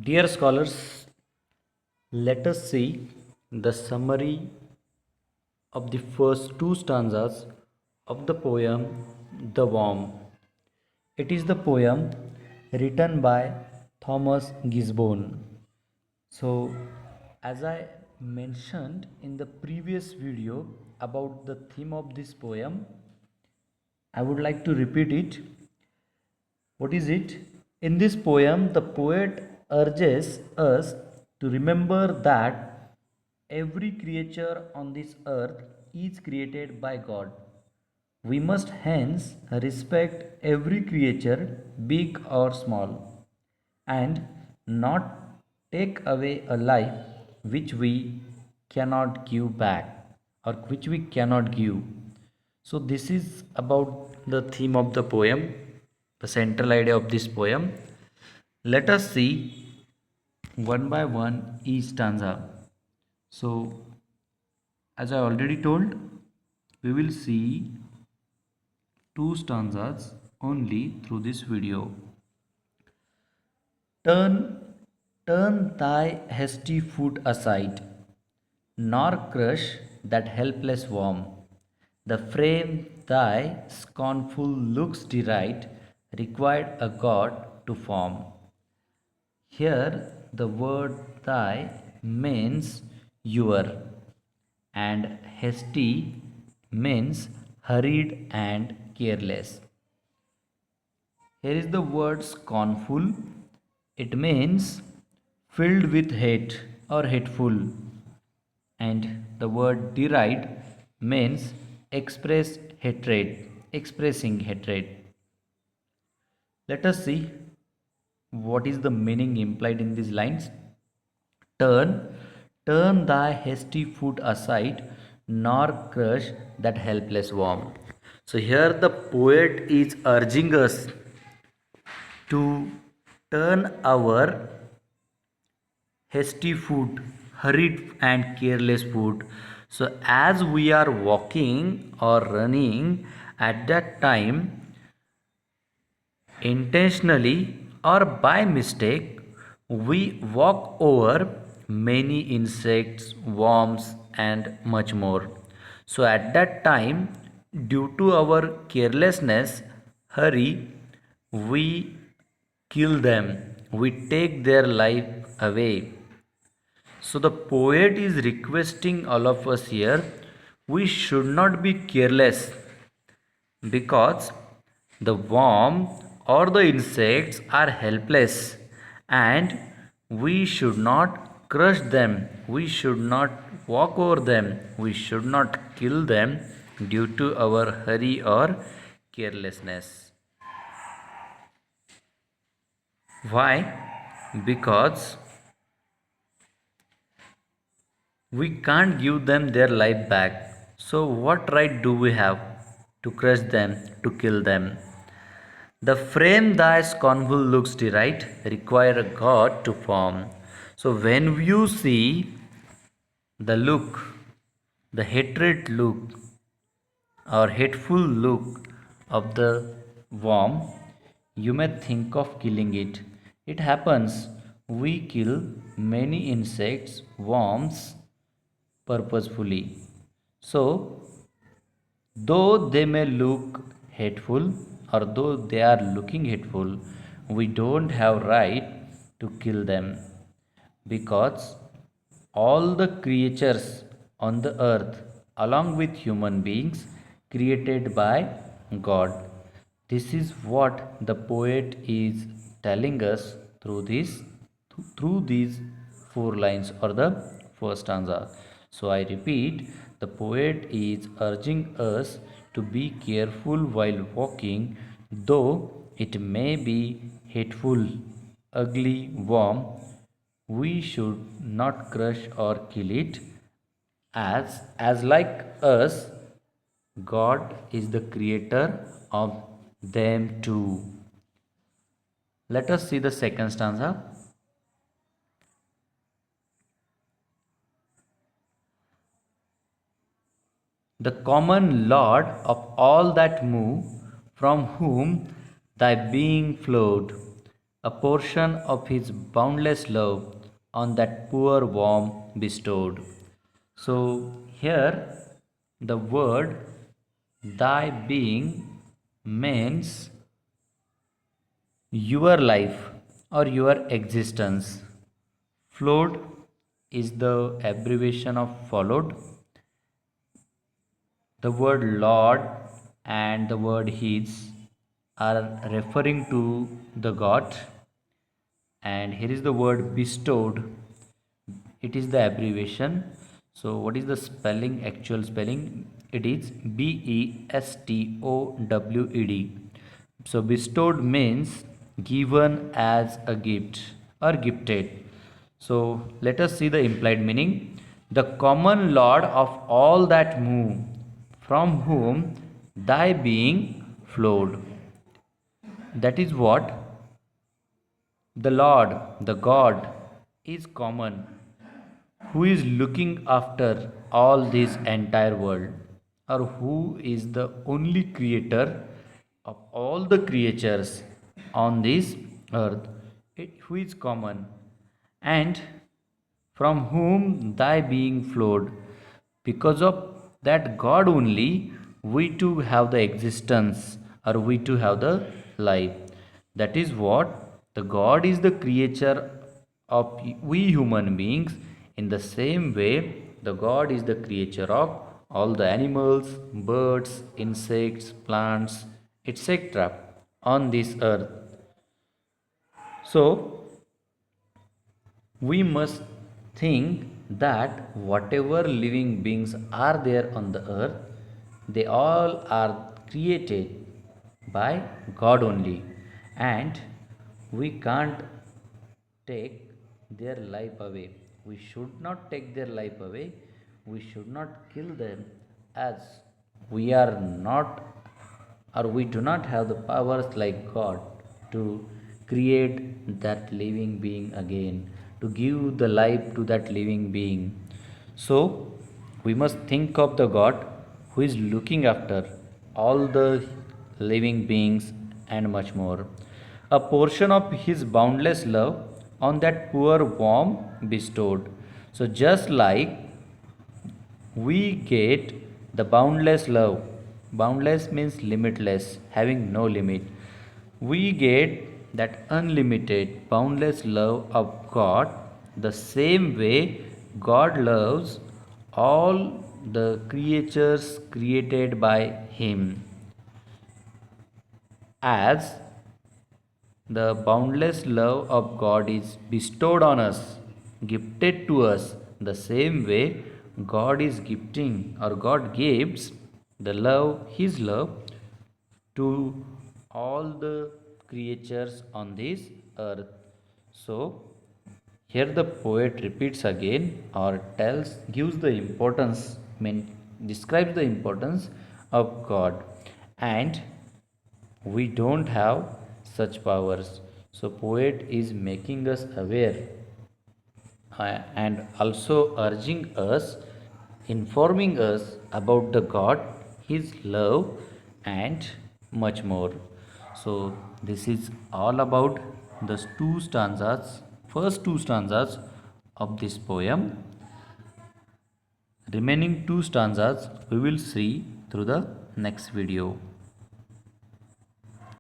Dear scholars, let us see the summary of the first two stanzas of the poem The Worm. It is the poem written by Thomas Gisborne. So, as I mentioned in the previous video about the theme of this poem, I would like to repeat it. What is it? In this poem, the poet urges us to remember that every creature on this earth is created by God. We must hence respect every creature, big or small, and not take away a life which we cannot give back or which we cannot give. So, this is about the theme of the poem, the central idea of this poem. Let us see one by one each stanza. So, as I already told, we will see two stanzas only through this video. Turn, turn thy hasty foot aside, nor crush that helpless worm. The frame thy scornful looks deride required a god to form. Here the word thy means your, and hasty means hurried and careless. Here is the word scornful. It means filled with hate or hateful. And the word deride means express hatred, expressing hatred. Let us see what is the meaning implied in these lines. Turn, turn thy hasty foot aside, nor crush that helpless worm. So here the poet is urging us to turn our hasty foot, hurried and careless foot. So as we are walking or running at that time, intentionally or by mistake, we walk over many insects, worms, and much more. So, at that time, due to our carelessness, hurry, we kill them, we take their life away. So, the poet is requesting all of us here we should not be careless because the worm or the insects are helpless and we should not crush them, we should not walk over them, we should not kill them due to our hurry or carelessness. Why? Because we can't give them their life back. So, what right do we have to crush them, to kill them? The frame thy scornful looks deride require a God to form. So when you see the look, the hatred look or hateful look of the worm, you may think of killing it. It happens. We kill many insects, worms purposefully. So though they may look hateful or though they are looking hateful, we don't have right to kill them because all the creatures on the earth along with human beings created by God. This is what the poet is telling us through these four lines or the first stanza. So I repeat, the poet is urging us to be careful while walking, though it may be hateful, ugly, worm, we should not crush or kill it as like us God is the creator of them too. Let us see the second stanza. The common Lord of all that move, from whom thy being flowed, a portion of his boundless love on that poor worm bestowed. So here the word thy being means your life or your existence. Flowed is the abbreviation of followed. The word Lord and the word His are referring to the God, and here is the word bestowed. It is the abbreviation. So, what is the spelling? Actual spelling? It is Bestowed. So, bestowed means given as a gift or gifted. So, let us see the implied meaning. The common Lord of all that move, from whom thy being flowed. That is what the Lord, the God, is common, who is looking after all this entire world, or who is the only creator of all the creatures on this earth, who is common, and from whom thy being flowed. Because of that God only, we too have the existence, or we too have the life. That is what the God is the creature of we human beings. In the same way, the God is the creature of all the animals, birds, insects, plants, etc. on this earth. So, we must think that whatever living beings are there on the earth, they all are created by God only, and we can't take their life away. We should not take their life away. We should not kill them, as we are not, or we do not have the powers like God to create that living being again, to give the life to that living being. So we must think of the God who is looking after all the living beings and much more. A portion of his boundless love on that poor worm bestowed. So just like we get the boundless love, boundless means limitless, having no limit, we get that unlimited boundless love of God. The same way God loves all the creatures created by him, as the boundless love of God is bestowed on us, gifted to us. The same way God is gifting, or God gives the love, His love, to all the creatures on this earth. So, here the poet repeats again, or gives the importance, describes the importance of God, and we don't have such powers. So poet is making us aware, and also urging us, informing us about the God, his love, and much more. So this is all about the two stanzas, first two stanzas of this poem. Remaining two stanzas we will see through the next video.